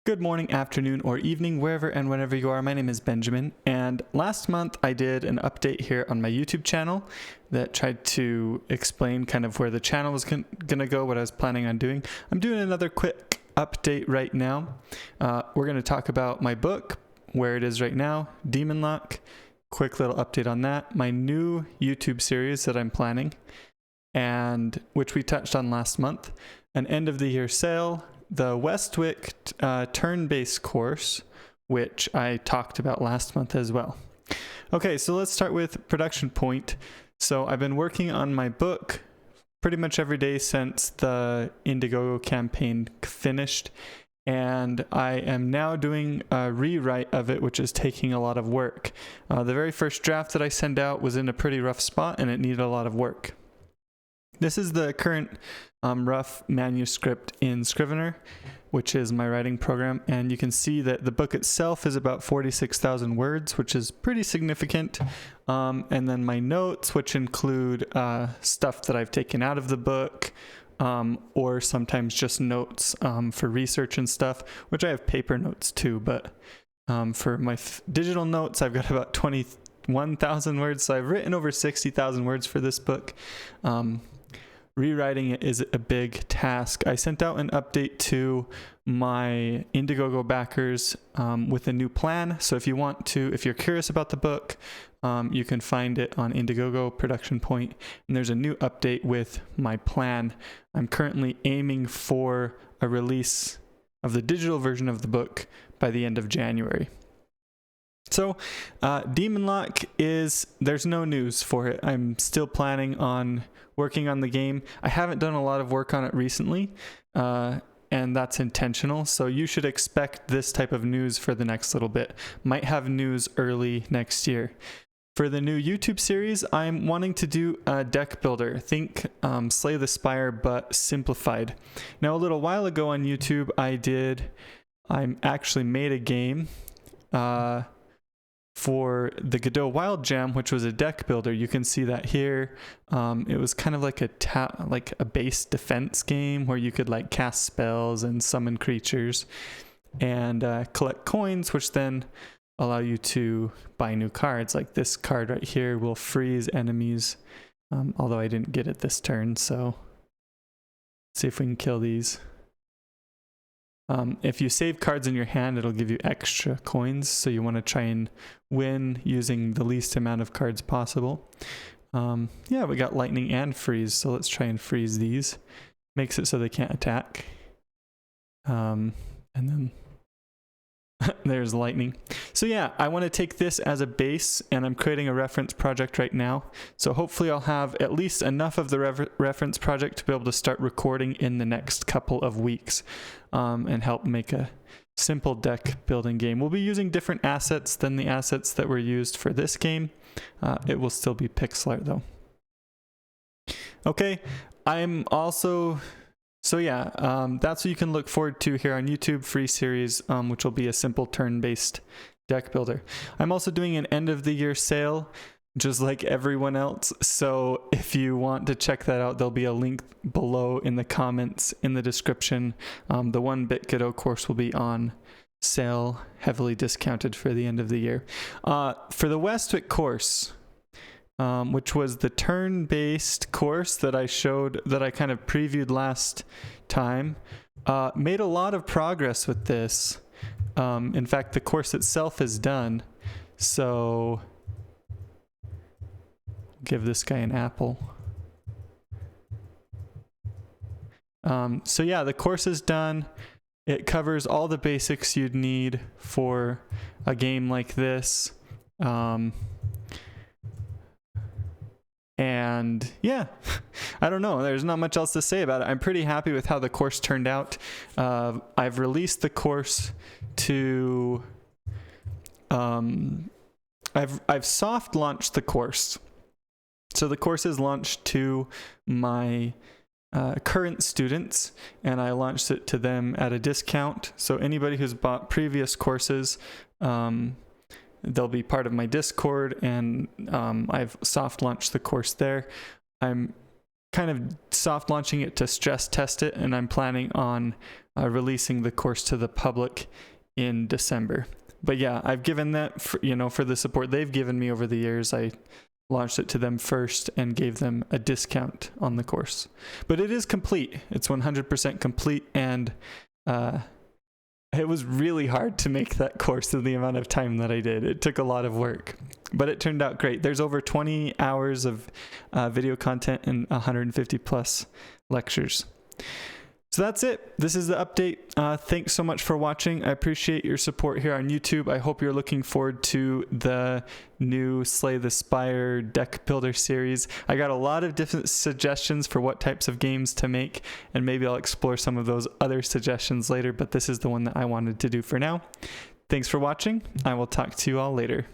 Good morning, afternoon, or evening, wherever and whenever you are. My name is Benjamin, and last month I did an update here on my YouTube channel that tried to explain kind of where the channel was gonna go, what I was planning on doing. I'm doing another quick update right now. We're gonna talk about my book, where it is right now, Demon Lock. Quick little update on that. My new YouTube series that I'm planning, and which we touched on last month, an end of the year sale, the Westwick turn-based course, which I talked about last month as well. Okay, so let's start with production point. So I've been working on my book pretty much every day since the Indiegogo campaign finished, and I am now doing a rewrite of it, which is taking a lot of work. The very first draft that I sent out was in a pretty rough spot, and it needed a lot of work. This is the current rough manuscript in Scrivener, which is my writing program, and you can see that the book itself is about 46,000 words, which is pretty significant. And then my notes, which include stuff that I've taken out of the book, or sometimes just notes for research and stuff, which I have paper notes too, but for my digital notes, I've got about 21,000 words, so I've written over 60,000 words for this book. Rewriting it is a big task. I sent out an update to my Indiegogo backers with a new plan. So if you're curious about the book, you can find it on Indiegogo Production Point, and there's a new update with my plan. I'm currently aiming for a release of the digital version of the book by the end of January. So Demon Lock there's no news for it. I'm still planning on working on the game. I haven't done a lot of work on it recently, and that's intentional. So you should expect this type of news for the next little bit. Might have news early next year. For the new YouTube series, I'm wanting to do a deck builder. Think Slay the Spire, but simplified. Now, a little while ago on YouTube, I actually made a game for the Godot Wild Jam, which was a deck builder. You can see that here. It was kind of like a base defense game where you could like cast spells and summon creatures and collect coins, which then allow you to buy new cards. Like this card right here will freeze enemies, although I didn't get it this turn, so let's see if we can kill these. If you save cards in your hand, it'll give you extra coins, so you want to try and win using the least amount of cards possible. Yeah, we got lightning and freeze, so let's try and freeze these. Makes it so they can't attack. And then there's lightning. So yeah, I want to take this as a base, and I'm creating a reference project right now. So hopefully I'll have at least enough of the reference project to be able to start recording in the next couple of weeks, and help make a simple deck building game. We'll be using different assets than the assets that were used for this game. It will still be pixel art though. Okay, So yeah, that's what you can look forward to here on YouTube, free series, which will be a simple turn-based deck builder. I'm also doing an end of the year sale, just like everyone else. So if you want to check that out, there'll be a link below in the comments in the description. The 1-bit Godot course will be on sale, heavily discounted for the end of the year. For the Westwick course, which was the turn-based course that I showed, that I kind of previewed last time, made a lot of progress with this. In fact, the course itself is done. So give this guy an apple. So yeah, the course is done. It covers all the basics you'd need for a game like this. And yeah, I don't know. There's not much else to say about it. I'm pretty happy with how the course turned out. I've released the course to... I've soft launched the course. So the course is launched to my current students, and I launched it to them at a discount. So anybody who's bought previous courses, they'll be part of my Discord, and I've soft launched the course there. I'm kind of soft launching it to stress test it, and I'm planning on releasing the course to the public in December. But yeah, I've given that for the support they've given me over the years. I launched it to them first and gave them a discount on the course. But it is complete. It's 100% complete, and it was really hard to make that course in the amount of time that I did. It took a lot of work, but it turned out great. There's over 20 hours of video content and 150 plus lectures. So that's it. This is the update. Thanks so much for watching. I appreciate your support here on YouTube. I hope you're looking forward to the new Slay the Spire deck builder series. I got a lot of different suggestions for what types of games to make, and maybe I'll explore some of those other suggestions later, but this is the one that I wanted to do for now. Thanks for watching. I will talk to you all later.